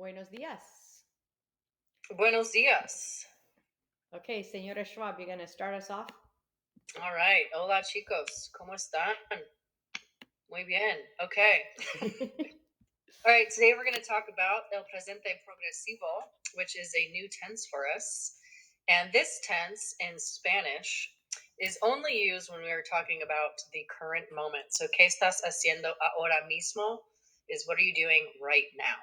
Buenos días. Buenos días. Okay, Señora Schwab, you're going to start us off? All right. Hola, chicos. ¿Cómo están? Muy bien. Okay. All right. Today we're going to talk about el presente progresivo, which is a new tense for us. And this tense in Spanish is only used when we are talking about the current moment. So, ¿qué estás haciendo ahora mismo? Is what are you doing right now?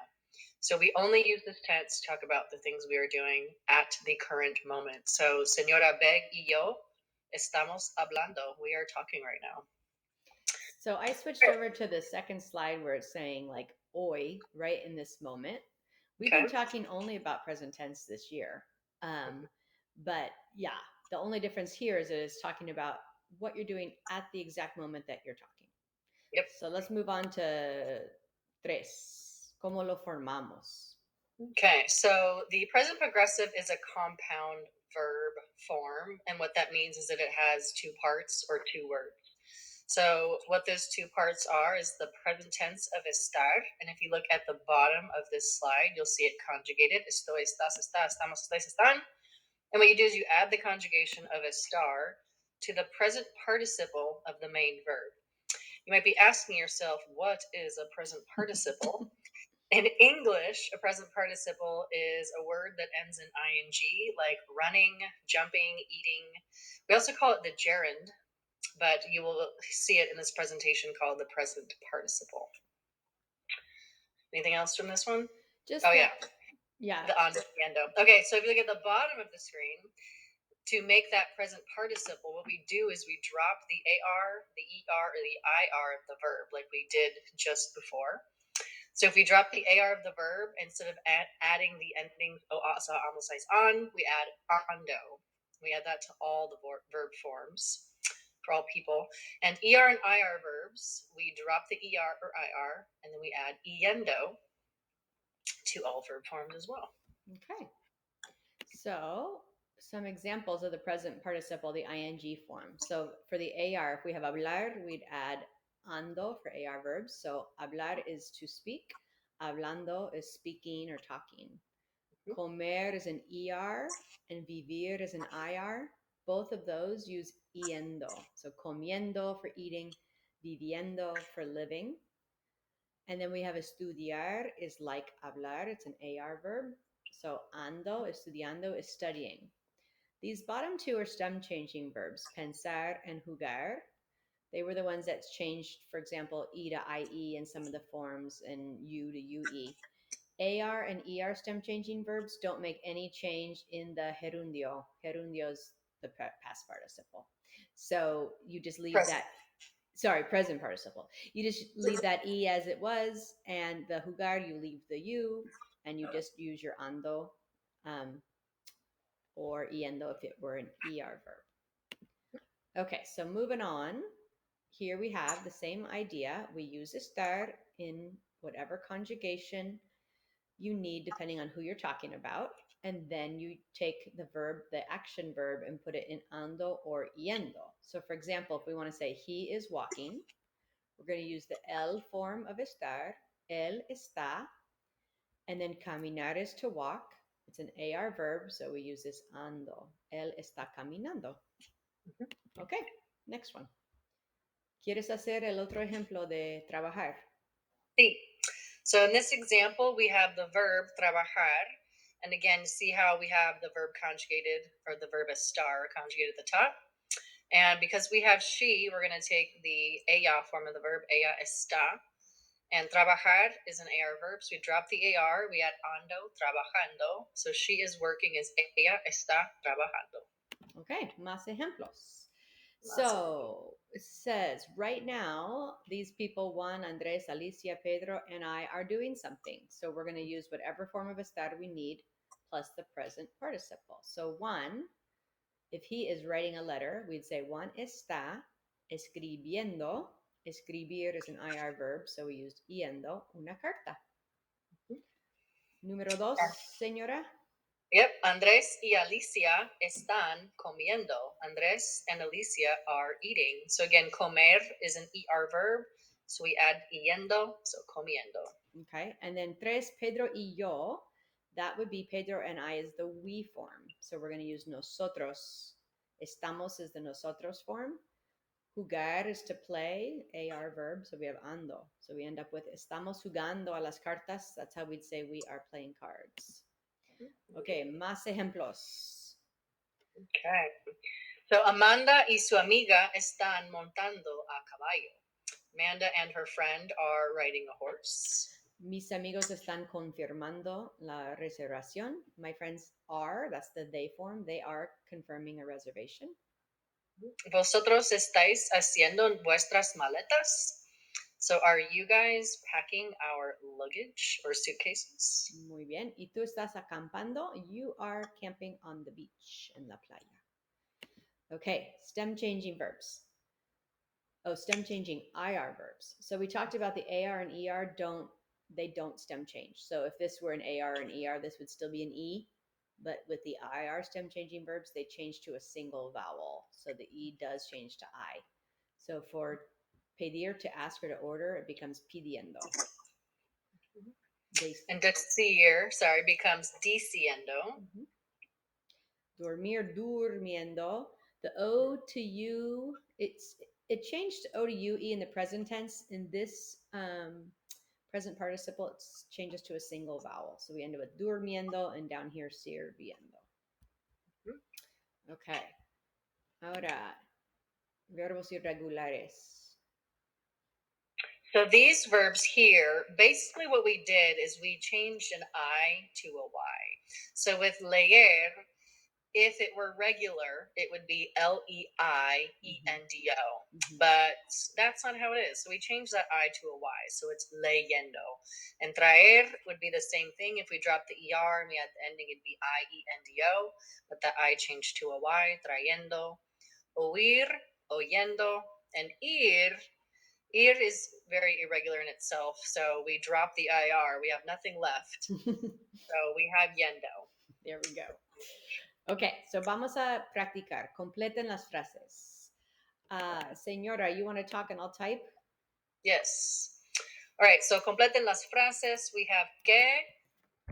So we only use this tense to talk about the things we are doing at the current moment. So, Señora Beg y yo estamos hablando. We are talking right now. So I switched over to the second slide where it's saying like hoy, right in this moment. We've been talking only about present tense this year. But yeah, the only difference here is that it's talking about what you're doing at the exact moment that you're talking. Yep. So let's move on to tres. ¿Cómo lo formamos? Okay, so the present progressive is a compound verb form, and what that means is that it has two parts or two words. So what those two parts are is the present tense of estar, and if you look at the bottom of this slide, you'll see it conjugated. Estoy, estás, está, estamos, estáis, están. And what you do is you add the conjugation of estar to the present participle of the main verb. You might be asking yourself, what is a present participle? In English, a present participle is a word that ends in ing, like running, jumping, eating. We also call it the gerund, but you will see it in this presentation called the present participle. Anything else from this one? Just yeah. Yeah. The andando. Okay, so if you look at the bottom of the screen, to make that present participle, what we do is we drop the AR, the ER, or the IR of the verb, like we did just before. So if we drop the AR of the verb, instead of adding the endings o, asa, amos, on, we add ando. We add that to all the verb forms for all people. And ER and IR verbs, we drop the ER or IR, and then we add yendo to all verb forms as well. Okay. So some examples of the present participle, the ing form. So for the AR, if we have hablar, we'd add ando for AR verbs. So hablar is to speak. Hablando is speaking or talking. Comer is an ER and vivir is an IR. Both of those use yendo. So comiendo for eating, viviendo for living. And then we have estudiar is like hablar. It's an AR verb. So ando, estudiando is studying. These bottom two are stem changing verbs, pensar and jugar. They were the ones that changed, for example, E to IE in some of the forms and U to UE. AR and ER stem changing verbs don't make any change in the gerundio. Gerundio is the past participle. So you just leave present participle. You just leave that E as it was, and the jugar, you leave the U, and you just use your ando or yendo if it were an ER verb. Okay, so moving on. Here we have the same idea. We use estar in whatever conjugation you need depending on who you're talking about. And then you take the verb, the action verb, and put it in ando or yendo. So for example, if we want to say he is walking, we're going to use the el form of estar. Él está. And then caminar is to walk. It's an AR verb, so we use this ando. Él está caminando. Okay, next one. ¿Quieres hacer el otro ejemplo de trabajar? Sí. So in this example, we have the verb trabajar. And again, see how we have the verb conjugated, or the verb estar conjugated at the top. And because we have she, we're going to take the ella form of the verb, ella está. And trabajar is an AR verb, so we drop the AR, we add ando, trabajando. So she is working as ella está trabajando. Okay, más ejemplos. So it says right now, these people, Juan, Andres, Alicia, Pedro, and I are doing something. So we're going to use whatever form of estar we need plus the present participle. So Juan, if he is writing a letter, we'd say Juan está escribiendo. Escribir is an IR verb, so we used yendo una carta. Número dos, señora. Yep, Andrés y Alicia están comiendo. Andrés and Alicia are eating. So again, comer is an ER verb. So we add yendo, so comiendo. Okay, and then tres, Pedro y yo. That would be Pedro and I is the we form. So we're going to use nosotros. Estamos is the nosotros form. Jugar is to play, AR verb. So we have ando. So we end up with estamos jugando a las cartas. That's how we'd say we are playing cards. Okay, más ejemplos. Okay. So Amanda y su amiga están montando a caballo. Amanda and her friend are riding a horse. Mis amigos están confirmando la reservación. My friends are, that's the they form, they are confirming a reservation. ¿Vosotros estáis haciendo vuestras maletas? So are you guys packing our luggage or suitcases? Muy bien. ¿Y tú estás acampando? You are camping on the beach, en la playa. Okay, stem changing verbs. Oh, stem changing IR verbs. So we talked about the AR and ER don't stem change. So if this were an AR and ER, this would still be an E. But with the IR stem changing verbs, they change to a single vowel. So the E does change to I. So for pedir, to ask or to order, it becomes pidiendo. And decir, becomes diciendo. Dormir, durmiendo. The O to U, it changed to O to UE in the present tense. In this present participle, it changes to a single vowel. So we end up with durmiendo and down here, sirviendo. Okay. Ahora, verbos irregulares. So these verbs here, basically what we did is we changed an I to a Y. So with leer, if it were regular, it would be Leiendo. But that's not how it is. So we changed that I to a Y. So it's leyendo. And traer would be the same thing. If we drop the ER and we had the ending, it'd be Iendo. But the I changed to a Y, trayendo. Oír, oyendo. And Ir is very irregular in itself. So we drop the IR. We have nothing left. So we have yendo. There we go. Okay, so vamos a practicar. Completen las frases. Señora, you want to talk and I'll type? Yes. All right, so completen las frases. We have que,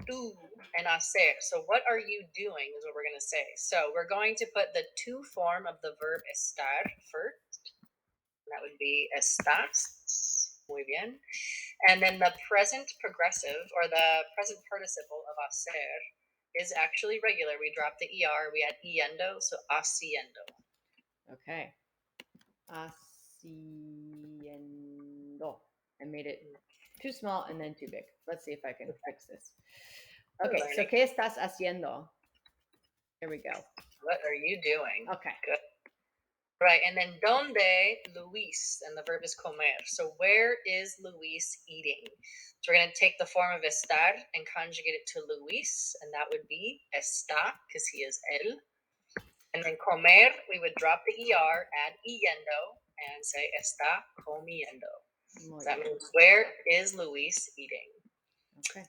tú, and hacer. So what are you doing is what we're going to say. So we're going to put the to form of the verb estar first. That would be estás. Muy bien. And then the present progressive or the present participle of hacer is actually regular. We dropped the ER, we had yendo, so haciendo. Okay. Haciendo. I made it too small and then too big. Let's see if I can fix this. Okay, so ¿qué estás haciendo? Here we go. What are you doing? Okay. Good. Right, and then donde Luis, and the verb is comer. So where is Luis eating? So we're going to take the form of estar and conjugate it to Luis, and that would be está, because he is él. And then comer, we would drop the ER, add yendo, and say está comiendo. So that means where is Luis eating? Okay.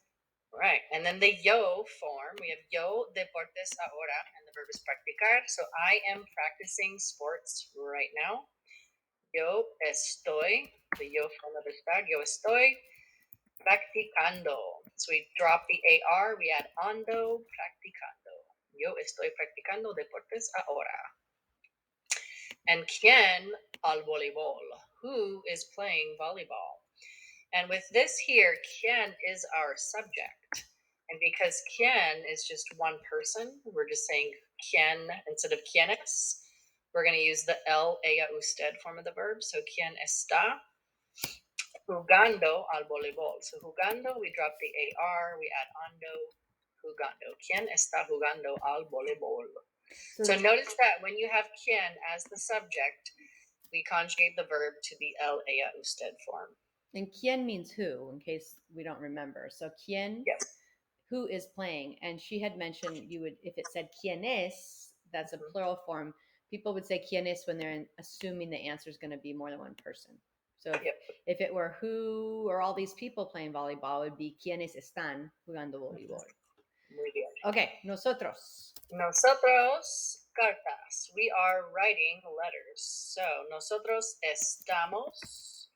Right, and then the yo form, we have yo deportes ahora, and the verb is practicar. So I am practicing sports right now. Yo estoy, the yo form of estar, yo estoy practicando. So we drop the AR, we add ando, practicando. Yo estoy practicando deportes ahora. And quién al voleibol, who is playing volleyball. And with this here, quién is our subject. And because quién is just one person, we're just saying quién instead of quiénes. We're going to use the el, ella, usted form of the verb. So quién está jugando al voleibol. So jugando, we drop the AR, we add ando, jugando. ¿Quién está jugando al voleibol? So notice that when you have quién as the subject, we conjugate the verb to the el, ella, usted form. And quién means who, in case we don't remember. So quién, yes. Who is playing. And she had mentioned you would, if it said quién es, that's a plural form. People would say quién es when they're assuming the answer is going to be more than one person. So if it were who or all these people playing volleyball, it would be quiénes están jugando voleibol. Muy bien. Okay, nosotros. Nosotros, cartas. We are writing letters. So, nosotros estamos.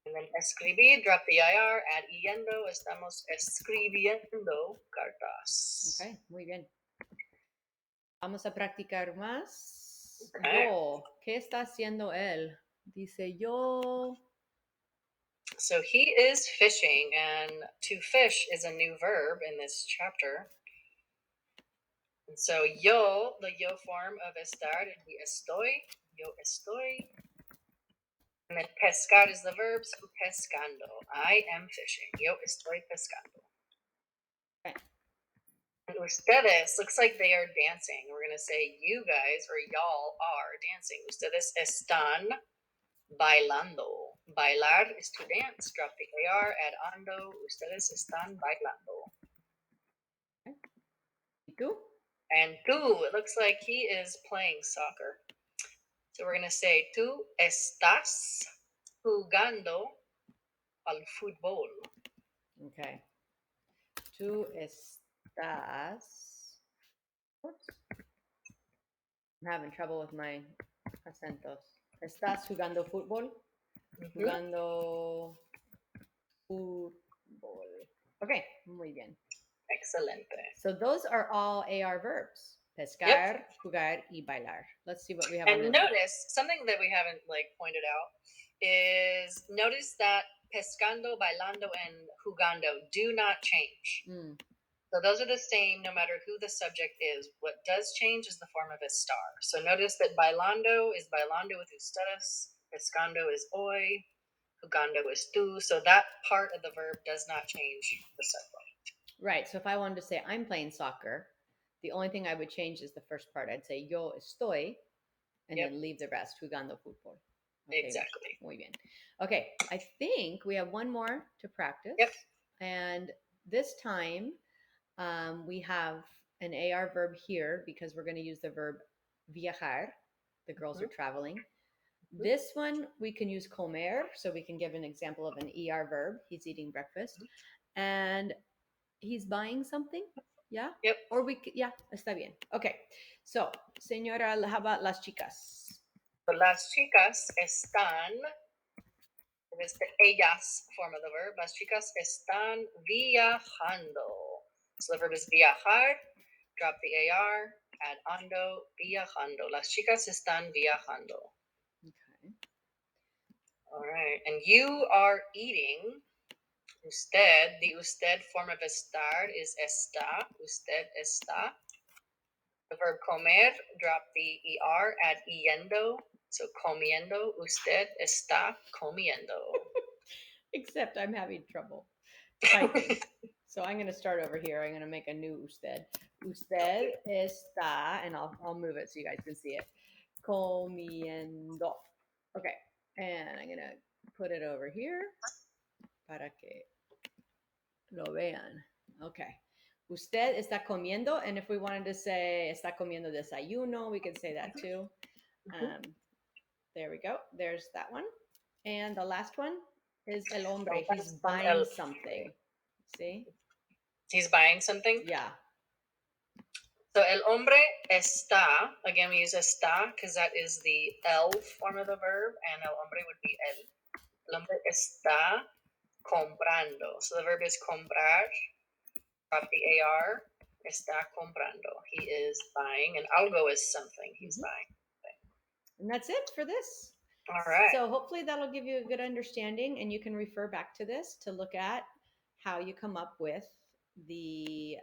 And then escribir, drop the IR, add yendo. Estamos escribiendo cartas. Okay, muy bien. Vamos a practicar más. Okay. Yo, ¿qué está haciendo él? Dice yo. So he is fishing, and to fish is a new verb in this chapter. And so yo, the yo form of estar, would be estoy, yo estoy. And then pescar is the verb, so pescando. I am fishing. Yo estoy pescando. Okay. And ustedes looks like they are dancing. We're going to say you guys or y'all are dancing. Ustedes están bailando. Bailar is to dance. Drop the AR, add ando. Ustedes están bailando. Okay. ¿Y tú? And tú, it looks like he is playing soccer. So we're going to say, tú estás jugando al fútbol. Okay. Tú estás. Oops. I'm having trouble with my acentos. ¿Estás jugando fútbol? Mm-hmm. Jugando fútbol. Okay, muy bien. Excelente. So those are all AR verbs. Pescar, Yep. jugar, y bailar. Let's see what we have And on notice, something that we haven't pointed out is notice that pescando, bailando, and jugando do not change. So those are the same no matter who the subject is. What does change is the form of estar. So notice that bailando is bailando with ustedes, pescando is hoy, jugando is tú. So that part of the verb does not change the subject. Right. So if I wanted to say I'm playing soccer, the only thing I would change is the first part. I'd say yo estoy, and then leave the rest. Jugando fútbol. Okay. Exactly. Muy bien. Okay. I think we have one more to practice. Yep. And this time we have an AR verb here because we're going to use the verb viajar. The girls are traveling. This one we can use comer, so we can give an example of an ER verb. He's eating breakfast. And he's buying something. Yeah? Yep. Or we could, yeah, está bien. Okay. So, señora, how about las chicas? So las chicas están, it is the ellas form of the verb. Las chicas están viajando. So the verb is viajar. Drop the AR, add ando, viajando. Las chicas están viajando. Okay. All right. And you are eating. Usted, the usted form of estar is está. Usted está. The verb comer, drop the ER, add yendo. So comiendo. Usted está comiendo. Except I'm having trouble typing. So I'm going to start over here. I'm going to make a new usted. Usted está, and I'll move it so you guys can see it. Comiendo. Okay. And I'm going to put it over here para que lo vean. Okay. Usted está comiendo, and if we wanted to say está comiendo desayuno, we could say that too. There we go. There's that one. And the last one is el hombre. He's buying something. See? He's buying something? Yeah. So el hombre está, again we use está because that is the el form of the verb, and el hombre would be el. El hombre está comprando. So the verb is comprar. Drop the AR. Está comprando. He is buying, and algo is something. He's buying. And that's it for this. All right. So hopefully that'll give you a good understanding, and you can refer back to this to look at how you come up with the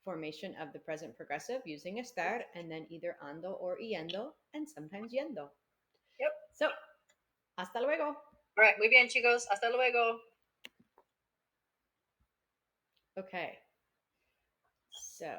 formation of the present progressive using estar, and then either ando or yendo, and sometimes yendo. Yep. So, hasta luego. All right. Muy bien, chicos. Hasta luego. Okay. So